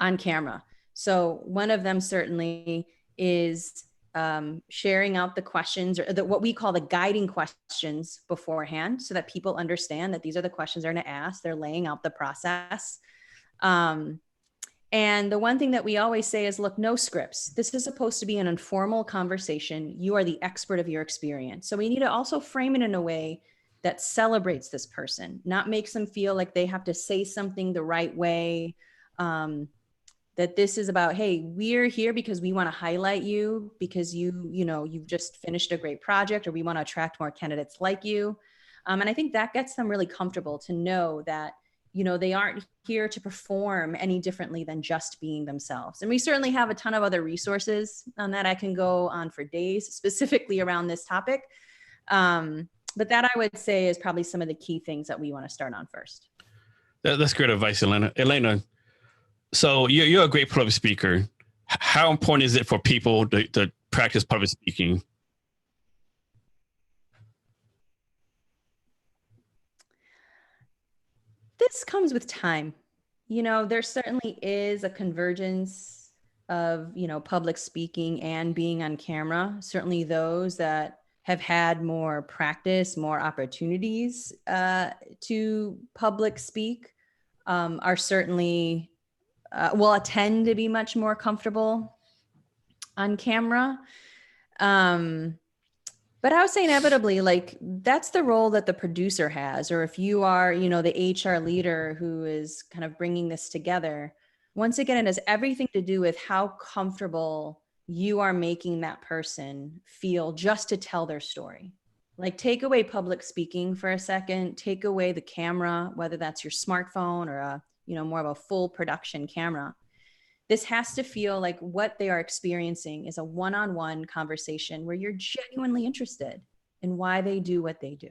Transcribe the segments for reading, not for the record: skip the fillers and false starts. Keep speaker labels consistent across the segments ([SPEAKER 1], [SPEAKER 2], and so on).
[SPEAKER 1] on camera. So one of them certainly is sharing out the questions, or what we call the guiding questions beforehand, so that people understand that these are the questions they're going to ask. They're laying out the process. And the one thing that we always say is, look, no scripts. This is supposed to be an informal conversation. You are the expert of your experience. So we need to also frame it in a way that celebrates this person, not makes them feel like they have to say something the right way. That this is about, hey, we're here because we want to highlight you because you've just finished a great project, or we want to attract more candidates like you. And I think that gets them really comfortable to know that, they aren't here to perform any differently than just being themselves. And we certainly have a ton of other resources on that. I can go on for days specifically around this topic. But that, I would say, is probably some of the key things that we want to start on first.
[SPEAKER 2] That's great advice, Elena. Elena, so you're a great public speaker. How important is it for people to practice public speaking?
[SPEAKER 1] This comes with time. There certainly is a convergence of, public speaking and being on camera. Certainly those that have had more practice, more opportunities to public speak are certainly will tend to be much more comfortable on camera. But I would say inevitably, like, that's the role that the producer has, or if you are, the HR leader who is kind of bringing this together. Once again, it has everything to do with how comfortable you are making that person feel just to tell their story. Like, take away public speaking for a second, take away the camera, whether that's your smartphone or more of a full production camera. This has to feel like what they are experiencing is a one-on-one conversation where you're genuinely interested in why they do what they do.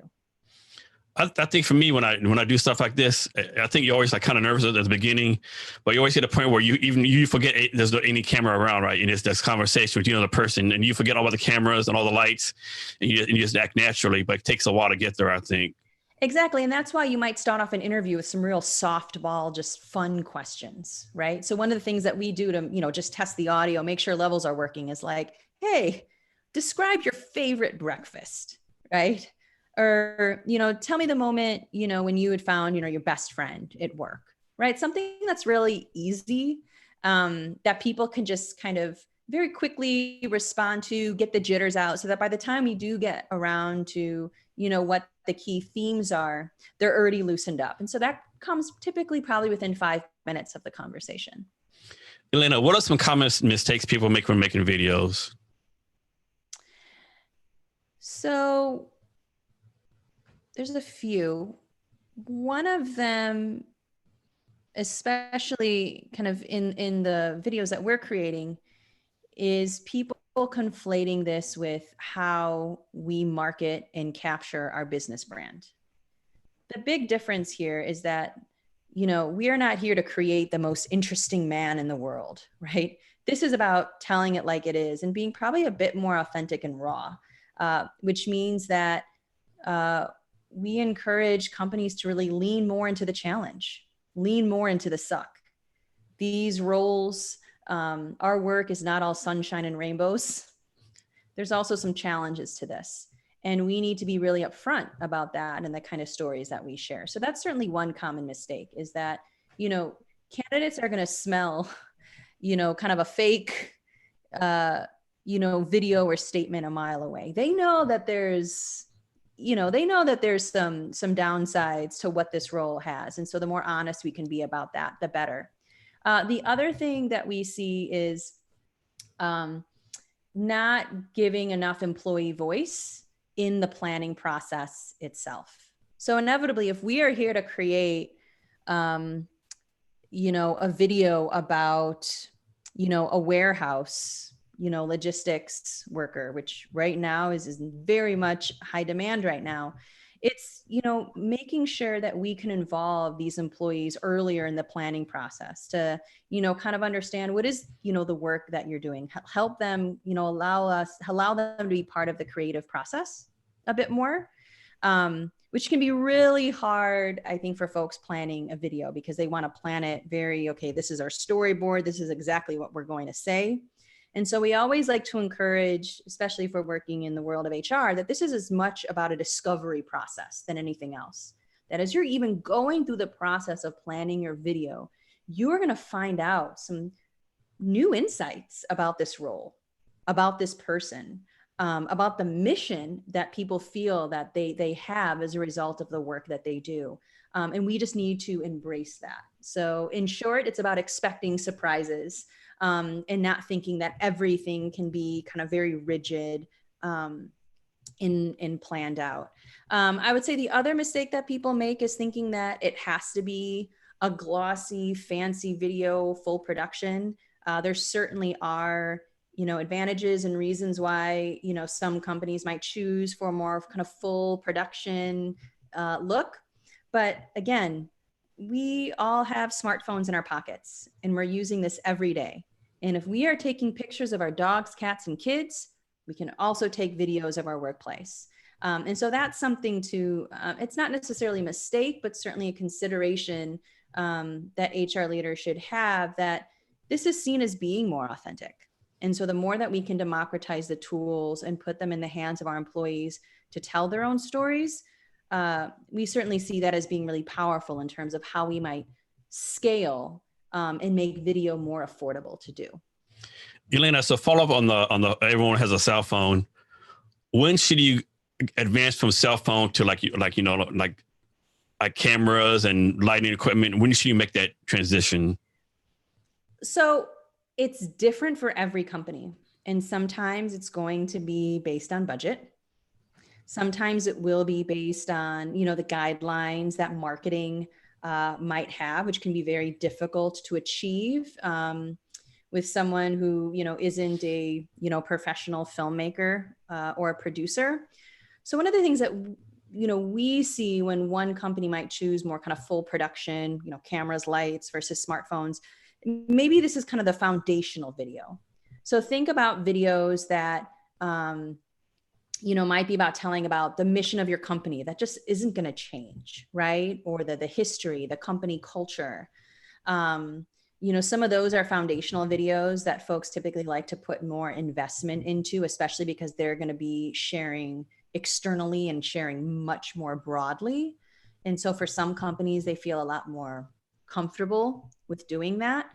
[SPEAKER 2] I think for me, when I do stuff like this, I think you're always like kind of nervous at the beginning, but you always get a point where you forget there's any camera around, right? And it's this conversation with the person, and you forget all about the cameras and all the lights, and you just act naturally. But it takes a while to get there, I think.
[SPEAKER 1] Exactly. And that's why you might start off an interview with some real softball, just fun questions, right? So one of the things that we do to, just test the audio, make sure levels are working, is like, hey, describe your favorite breakfast, right? Or, tell me the moment, when you had found, your best friend at work, right? Something that's really easy, that people can just kind of very quickly respond to, get the jitters out, so that by the time we do get around to, what the key themes are, they're already loosened up. And so that comes typically probably within 5 minutes of the conversation.
[SPEAKER 2] Elena, what are some common mistakes people make when making videos?
[SPEAKER 1] So there's a few. One of them, especially kind of in the videos that we're creating, is people conflating this with how we market and capture our business brand. The big difference here is that, we are not here to create the most interesting man in the world, right? This is about telling it like it is and being probably a bit more authentic and raw, which means that we encourage companies to really lean more into the challenge, lean more into the suck. These roles, our work is not all sunshine and rainbows. There's also some challenges to this. And we need to be really upfront about that and the kind of stories that we share. So that's certainly one common mistake, is that, candidates are going to smell, kind of a fake, video or statement a mile away. They know that there's some downsides to what this role has. And so the more honest we can be about that, the better. The other thing that we see is not giving enough employee voice in the planning process itself. So inevitably, if we are here to create, a video about, a warehouse, logistics worker, which right now is very much high demand right now. It's, making sure that we can involve these employees earlier in the planning process to, kind of understand what is, the work that you're doing, help them, allow them to be part of the creative process a bit more. which can be really hard, I think, for folks planning a video because they want to plan it very, okay, this is our storyboard. This is exactly what we're going to say. And so we always like to encourage, especially if we're working in the world of HR, that this is as much about a discovery process than anything else. That as you're even going through the process of planning your video, you're going to find out some new insights about this role, about this person, about the mission that people feel that they have as a result of the work that they do. And we just need to embrace that. So in short, it's about expecting surprises and not thinking that everything can be kind of very rigid in planned out. I would say the other mistake that people make is thinking that it has to be a glossy, fancy video, full production. There certainly are, advantages and reasons why, some companies might choose for a more kind of full production look. But again, we all have smartphones in our pockets and we're using this every day. And if we are taking pictures of our dogs, cats, and kids, we can also take videos of our workplace. And so that's something to, it's not necessarily a mistake, but certainly a consideration that HR leaders should have, that this is seen as being more authentic. And so the more that we can democratize the tools and put them in the hands of our employees to tell their own stories, we certainly see that as being really powerful in terms of how we might scale and make video more affordable to do.
[SPEAKER 2] Elena, so follow up on the everyone has a cell phone. When should you advance from cell phone to like cameras and lighting equipment? When should you make that transition?
[SPEAKER 1] So it's different for every company. And sometimes it's going to be based on budget. Sometimes it will be based on, the guidelines that marketing might have, which can be very difficult to achieve with someone who, isn't a, professional filmmaker or a producer. So one of the things that, we see when one company might choose more kind of full production, cameras, lights versus smartphones, maybe this is kind of the foundational video. So think about videos that, might be about telling about the mission of your company that just isn't going to change, right? Or the history, the company culture. Some of those are foundational videos that folks typically like to put more investment into, especially because they're going to be sharing externally and sharing much more broadly. And so for some companies, they feel a lot more comfortable with doing that.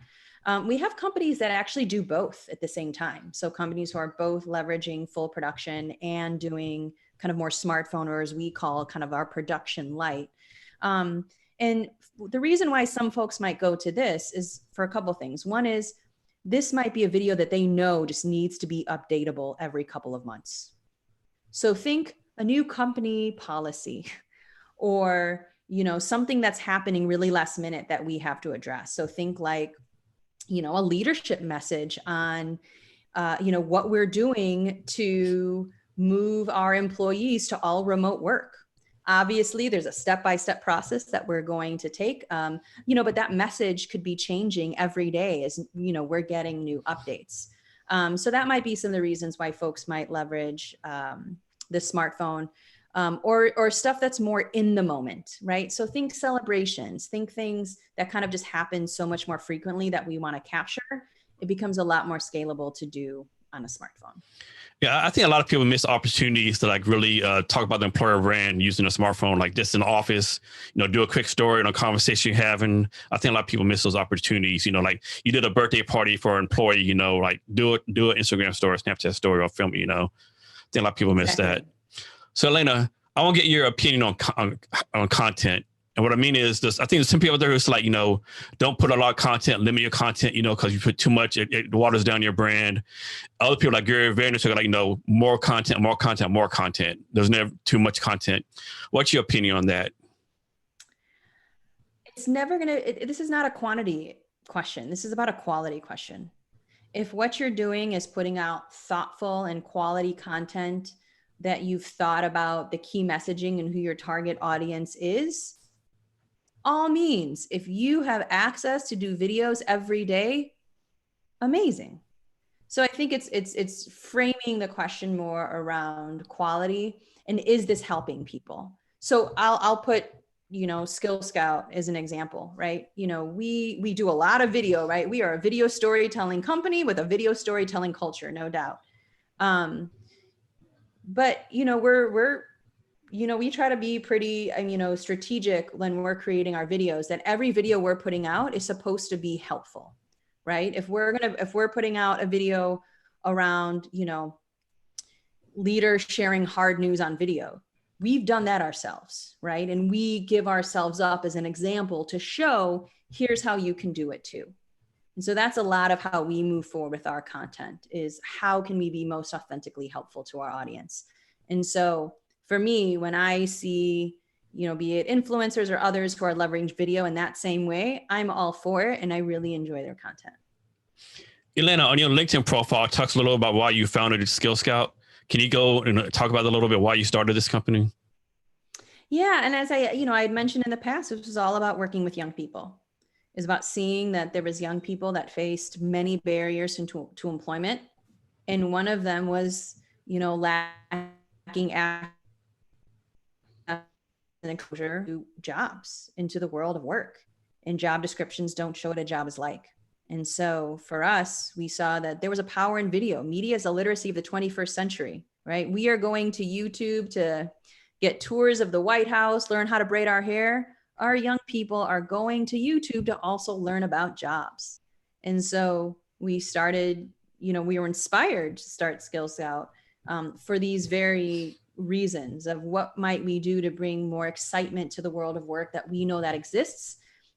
[SPEAKER 1] We have companies that actually do both at the same time. So companies who are both leveraging full production and doing kind of more smartphone, or as we call kind of our production light. And the reason why some folks might go to this is for a couple of things. One is this might be a video that they know just needs to be updatable every couple of months. So think a new company policy or, something that's happening really last minute that we have to address. So think like, a leadership message on, what we're doing to move our employees to all remote work. Obviously, there's a step-by-step process that we're going to take, but that message could be changing every day as, we're getting new updates. So that might be some of the reasons why folks might leverage the smartphone or stuff that's more in the moment, right? So think celebrations, think things that kind of just happen so much more frequently that we want to capture. It becomes a lot more scalable to do on a smartphone.
[SPEAKER 2] Yeah, I think a lot of people miss opportunities to like really talk about the employer brand using a smartphone like this in the office, do a quick story on a conversation you're having. I think a lot of people miss those opportunities, like you did a birthday party for an employee, like do an Instagram story, Snapchat story, or film, I think a lot of people miss that. So Elena, I want to get your opinion on content. And what I mean is this, I think there's some people out there who's like, don't put a lot of content, limit your content, because you put too much, it waters down your brand. Other people like Gary Vaynerchuk are like, more content, more content, more content. There's never too much content. What's your opinion on that?
[SPEAKER 1] It's never this is not a quantity question. This is about a quality question. If what you're doing is putting out thoughtful and quality content that you've thought about the key messaging and who your target audience is, all means, if you have access to do videos every day, amazing. So I think it's framing the question more around quality and is this helping people? So I'll put, Skill Scout as an example, right? We do a lot of video, right? We are a video storytelling company with a video storytelling culture, no doubt. But we try to be pretty, strategic when we're creating our videos, that every video we're putting out is supposed to be helpful, right? If we're putting out a video around, leaders sharing hard news on video, we've done that ourselves, right? And we give ourselves up as an example to show, here's how you can do it too. And so that's a lot of how we move forward with our content, is how can we be most authentically helpful to our audience? And so for me, when I see, be it influencers or others who are leveraging video in that same way, I'm all for it. And I really enjoy their content.
[SPEAKER 2] Elena, on your LinkedIn profile, talks a little about why you founded Skill Scout. Can you go and talk about a little bit why you started this company?
[SPEAKER 1] Yeah. And as I had mentioned in the past, this was all about working with young people. It's about seeing that there was young people that faced many barriers to employment. And one of them was, lacking access and exposure to jobs, into the world of work. And job descriptions don't show what a job is like. And so for us, we saw that there was a power in video. Media is the literacy of the 21st century, right? We are going to YouTube to get tours of the White House, learn how to braid our hair. Our young people are going to YouTube to also learn about jobs. And so we started, we were inspired to start Skill Scout for these very reasons of what might we do to bring more excitement to the world of work that we know that exists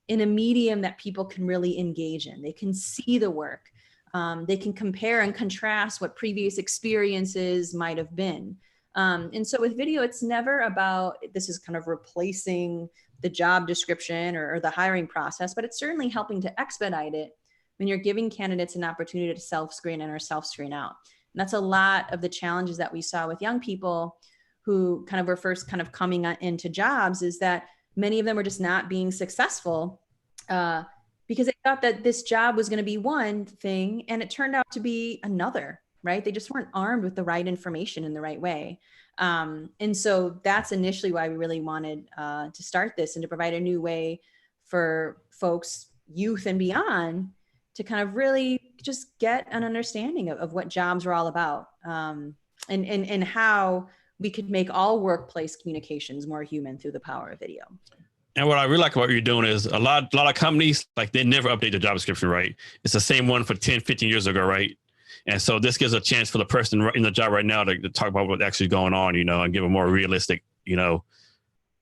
[SPEAKER 1] in a medium that people can really engage in. They can see the work. They can compare and contrast what previous experiences might have been. And so with video, it's never about, this is kind of replacing the job description or the hiring process, but it's certainly helping to expedite it when you're giving candidates an opportunity to self-screen in or self-screen out. And that's a lot of the challenges that we saw with young people who kind of were first kind of coming into jobs, is that many of them were just not being successful because they thought that this job was going to be one thing and it turned out to be another, right? They just weren't armed with the right information in the right way. And so that's initially why we really wanted to start this and to provide a new way for folks, youth and beyond, to kind of really just get an understanding of what jobs are all about, and how we could make all workplace communications more human through the power of video.
[SPEAKER 2] And what I really like about what you're doing is a lot of companies, like, they never update the job description, right? It's the same one for 10, 15 years ago, right? And so this gives a chance for the person in the job right now to talk about what's actually going on, and give a more realistic,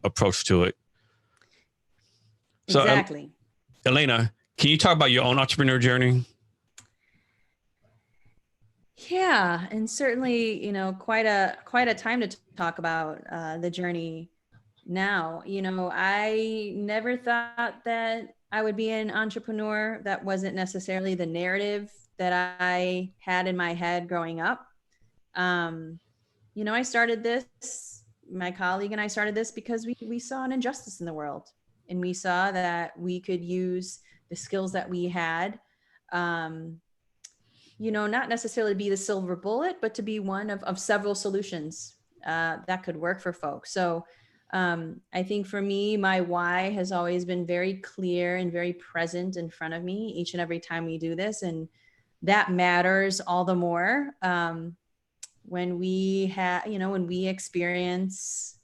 [SPEAKER 2] approach to it. So,
[SPEAKER 1] exactly.
[SPEAKER 2] Elena, can you talk about your own entrepreneur journey?
[SPEAKER 1] Yeah, and certainly, quite a time to talk about the journey now. I never thought that I would be an entrepreneur. That wasn't necessarily the narrative that I had in my head growing up. I started this, my colleague and I started this because we saw an injustice in the world, and we saw that we could use the skills that we had, not necessarily be the silver bullet, but to be one of several solutions that could work for folks. So I think for me, my why has always been very clear and very present in front of me each and every time we do this. And that matters all the more when we when we experience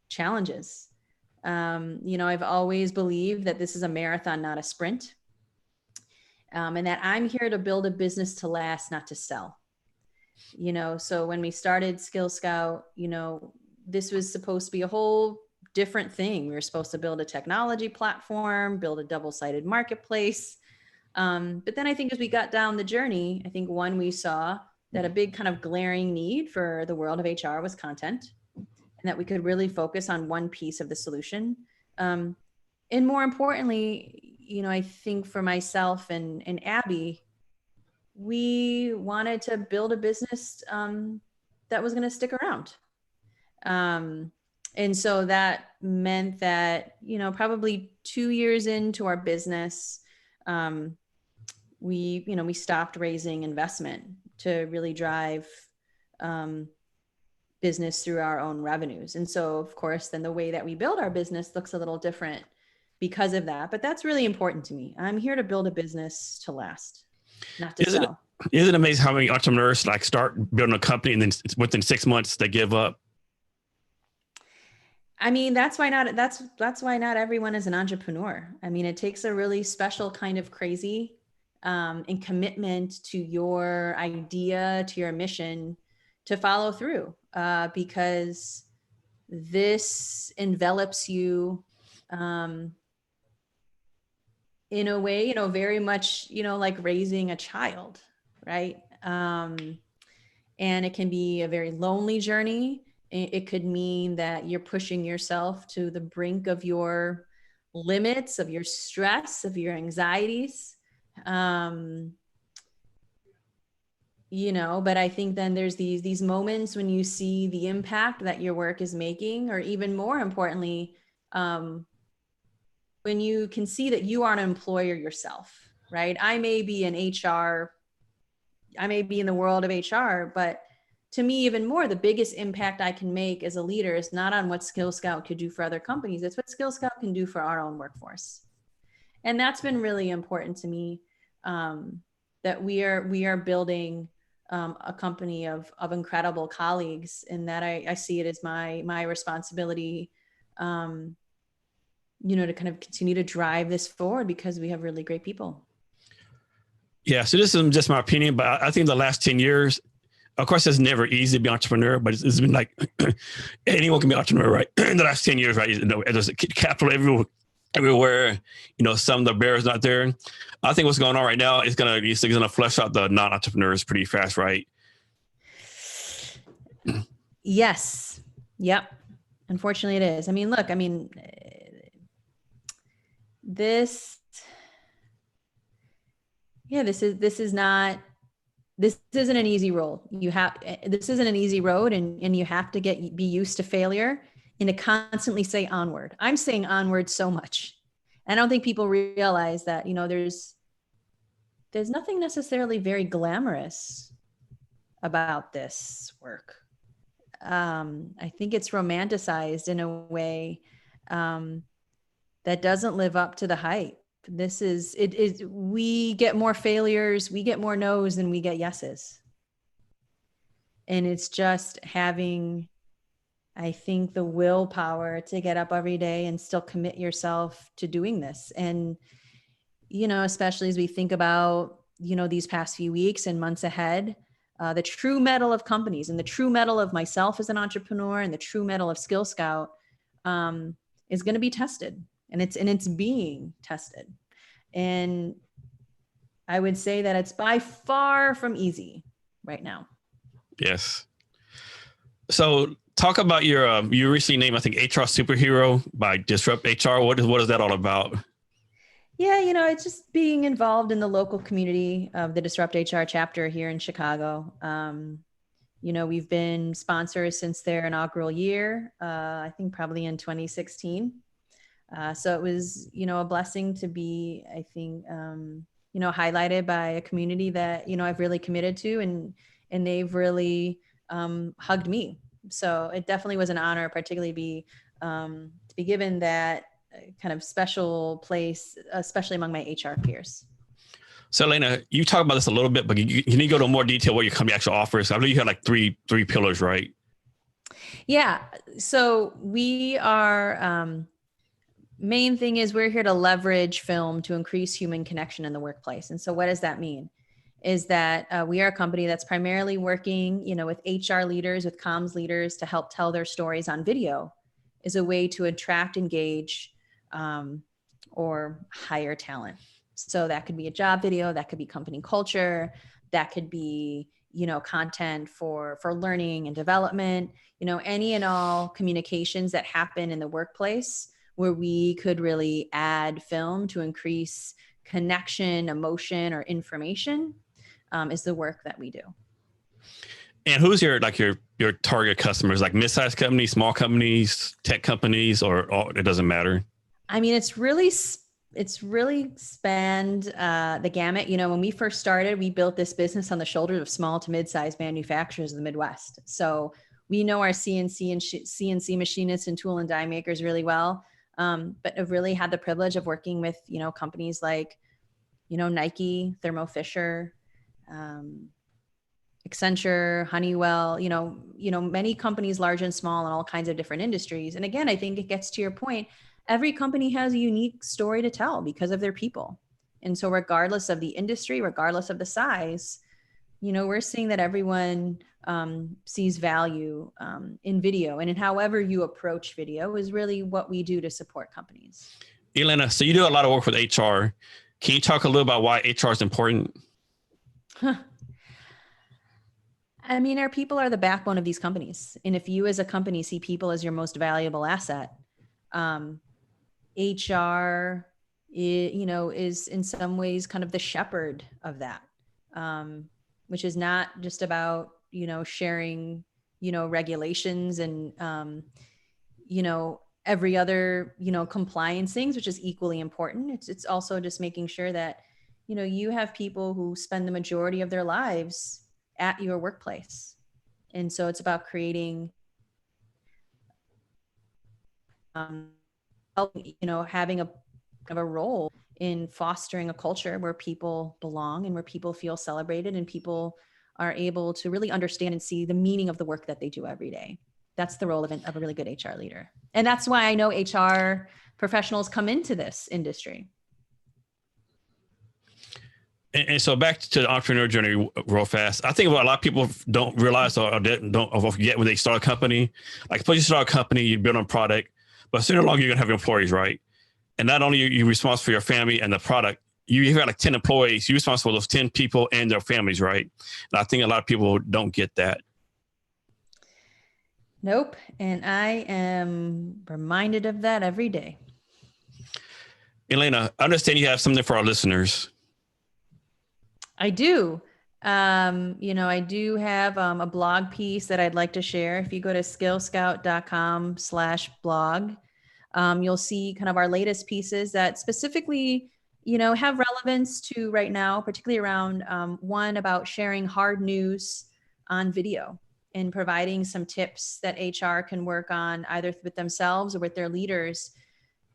[SPEAKER 1] challenges. I've always believed that this is a marathon, not a sprint. And that I'm here to build a business to last, not to sell. So when we started Skill Scout, this was supposed to be a whole different thing. We were supposed to build a technology platform, build a double-sided marketplace. But then I think as we got down the journey, I think we saw that a big kind of glaring need for the world of HR was content, and that we could really focus on one piece of the solution. And more importantly, I think for myself and Abby, we wanted to build a business that was going to stick around. And so that meant that, probably 2 years into our business, we stopped raising investment to really drive business through our own revenues. And so, of course, then the way that we build our business looks a little different because of that. But that's really important to me. I'm here to build a business to last, not to
[SPEAKER 2] Isn't it,
[SPEAKER 1] sell.
[SPEAKER 2] isn't it amazing how many entrepreneurs like start building a company and then within 6 months they give up?
[SPEAKER 1] I mean, that's why not everyone is an entrepreneur. I mean, it takes a really special kind of crazy and commitment to your idea, to your mission, to follow through, because this envelops you in a way, very much, like raising a child, right? And it can be a very lonely journey. It could mean that you're pushing yourself to the brink of your limits, of your stress, of your anxieties. But I think then there's these moments when you see the impact that your work is making, or even more importantly, when you can see that you are an employer yourself, right? I may be in the world of HR, but to me, even more, the biggest impact I can make as a leader is not on what Skill Scout could do for other companies. It's what Skill Scout can do for our own workforce. And that's been really important to me, that we are building a company of incredible colleagues, and that I see it as my responsibility, to kind of continue to drive this forward because we have really great people.
[SPEAKER 2] Yeah. So this is just my opinion, but I think the last 10 years, of course, it's never easy to be an entrepreneur, but it's been like anyone can be an entrepreneur, right? In the last 10 years, right? There's capital everywhere, some of the barriers not there. I think what's going on right now is going to flush out the non-entrepreneurs pretty fast, right?
[SPEAKER 1] Yes. Yep. Unfortunately it is. I mean, look, this isn't an easy road. This isn't an easy road, and you have to be used to failure and to constantly say onward. I'm saying onward so much. I don't think people realize that, there's nothing necessarily very glamorous about this work. I think it's romanticized in a way that doesn't live up to the hype. We get more failures, we get more no's than we get yeses. And it's just having, I think, the willpower to get up every day and still commit yourself to doing this. And, especially as we think about, these past few weeks and months ahead, the true mettle of companies and the true mettle of myself as an entrepreneur and the true mettle of Skill Scout is going to be tested. And it's being tested. And I would say that it's by far from easy right now.
[SPEAKER 2] Yes. So talk about you recently named, I think, HR Superhero by Disrupt HR. What is that all about?
[SPEAKER 1] Yeah, it's just being involved in the local community of the Disrupt HR chapter here in Chicago. We've been sponsors since their inaugural year, I think probably in 2016. So it was, a blessing to be, I think, highlighted by a community that, I've really committed to, and they've really hugged me. So it definitely was an honor, particularly to be given that kind of special place, especially among my HR peers.
[SPEAKER 2] So Elena, you talk about this a little bit, but you need to go to more detail what your company actually offers. I believe you had like three pillars, right?
[SPEAKER 1] Yeah. So we are, main thing is we're here to leverage film to increase human connection in the workplace. And so what does that mean? Is that we are a company that's primarily working, with HR leaders, with comms leaders to help tell their stories on video is a way to attract, engage, or hire talent. So that could be a job video, that could be company culture, that could be, content for learning and development, any and all communications that happen in the workplace where we could really add film to increase connection, emotion, or information is the work that we do.
[SPEAKER 2] And who's your target customers, like mid-sized companies, small companies, tech companies, or it doesn't matter?
[SPEAKER 1] I mean, it's really spanned the gamut. When we first started, we built this business on the shoulders of small to mid-sized manufacturers in the Midwest. So we know our CNC and CNC machinists and tool and die makers really well. But I've really had the privilege of working with, companies like, Nike, Thermo Fisher, Accenture, Honeywell, many companies, large and small, in all kinds of different industries. And again, I think it gets to your point. Every company has a unique story to tell because of their people. And so regardless of the industry, regardless of the size, we're seeing that everyone sees value in video, and in however you approach video is really what we do to support companies.
[SPEAKER 2] Elena, so you do a lot of work with HR. Can you talk a little about why HR is important?
[SPEAKER 1] I mean, our people are the backbone of these companies. And if you as a company see people as your most valuable asset, HR, is in some ways kind of the shepherd of that, which is not just about, sharing, regulations and, every other, compliance things, which is equally important. It's also just making sure that, you have people who spend the majority of their lives at your workplace. And so it's about creating, having a role in fostering a culture where people belong and where people feel celebrated and people are able to really understand and see the meaning of the work that they do every day. That's the role of a really good HR leader. And that's why I know HR professionals come into this industry.
[SPEAKER 2] And so back to the entrepreneur journey real fast. I think what a lot of people don't realize or don't forget when they start a company. Like suppose you start a company, you build a product, but sooner or longer you're gonna have employees, right? And not only are you responsible for your family and the product, you have like 10 employees, you're responsible for those 10 people and their families, right? And I think a lot of people don't get that.
[SPEAKER 1] Nope. And I am reminded of that every day.
[SPEAKER 2] Elena, I understand you have something for our listeners.
[SPEAKER 1] I do. I do have a blog piece that I'd like to share. If you go to skillscout.com/blog, you'll see kind of our latest pieces that specifically, have relevance to right now, particularly around one about sharing hard news on video and providing some tips that HR can work on either with themselves or with their leaders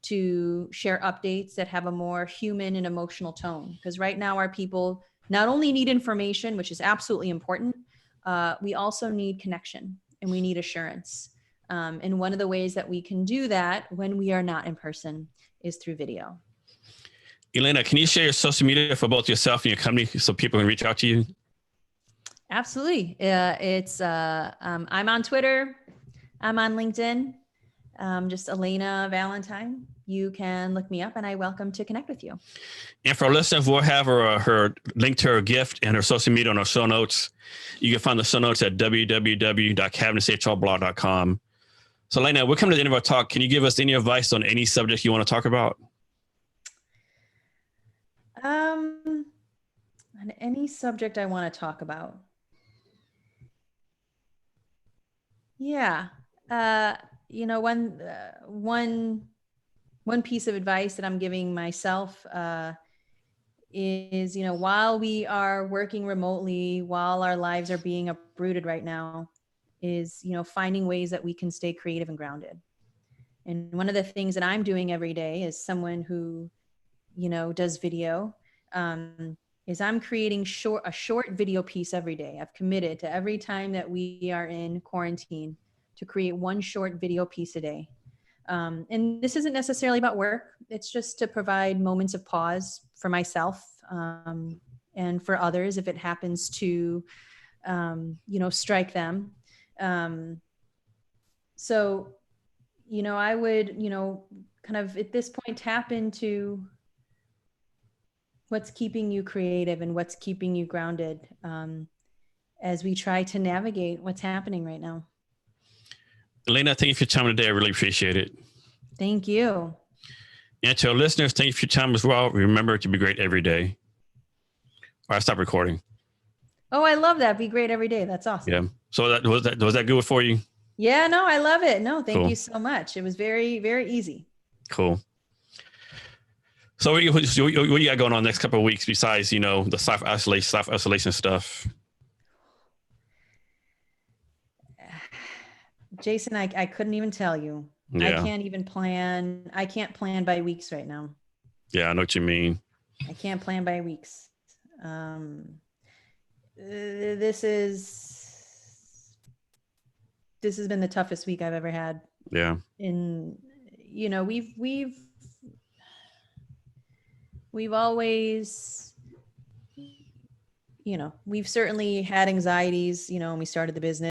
[SPEAKER 1] to share updates that have a more human and emotional tone. Because right now our people not only need information, which is absolutely important, we also need connection and we need assurance. And one of the ways that we can do that when we are not in person is through video.
[SPEAKER 2] Elena, can you share your social media for both yourself and your company so people can reach out to you?
[SPEAKER 1] Absolutely. I'm on Twitter. I'm on LinkedIn. Just Elena Valentine. You can look me up and I welcome to connect with you.
[SPEAKER 2] And for our listeners, we'll have her link to her gift and her social media on our show notes. You can find the show notes at www.cabinetshrblog.com. So Elena, we're coming to the end of our talk. Can you give us any advice on any subject you want to talk about?
[SPEAKER 1] On any subject I want to talk about. Yeah. One piece of advice that I'm giving myself is, while we are working remotely, while our lives are being uprooted right now, is, finding ways that we can stay creative and grounded. And one of the things that I'm doing every day as someone who, does video, is I'm creating a short video piece every day. I've committed to every time that we are in quarantine to create one short video piece a day. And this isn't necessarily about work. It's just to provide moments of pause for myself and for others if it happens to, strike them. So, I would, kind of at this point tap into what's keeping you creative and what's keeping you grounded as we try to navigate what's happening right now.
[SPEAKER 2] Elena, thank you for your time today. I really appreciate it.
[SPEAKER 1] Thank you.
[SPEAKER 2] And to our listeners, thank you for your time as well. Remember to be great every day. All right, stop recording.
[SPEAKER 1] Oh, I love that. Be great every day. That's awesome.
[SPEAKER 2] Yeah. So was that good for you?
[SPEAKER 1] Yeah, no, I love it. No, thank you so much. It was very, very easy.
[SPEAKER 2] Cool. So what do you got going on next couple of weeks besides, the self-isolation stuff?
[SPEAKER 1] Jason, I couldn't even tell you. I
[SPEAKER 2] Yeah.
[SPEAKER 1] can't even plan. I can't plan by weeks right now.
[SPEAKER 2] Yeah. I know what you mean.
[SPEAKER 1] I can't plan by weeks. This has been the toughest week I've ever had.
[SPEAKER 2] Yeah.
[SPEAKER 1] In, you know, we've always, you know, we've certainly had anxieties, you know, when we started the business.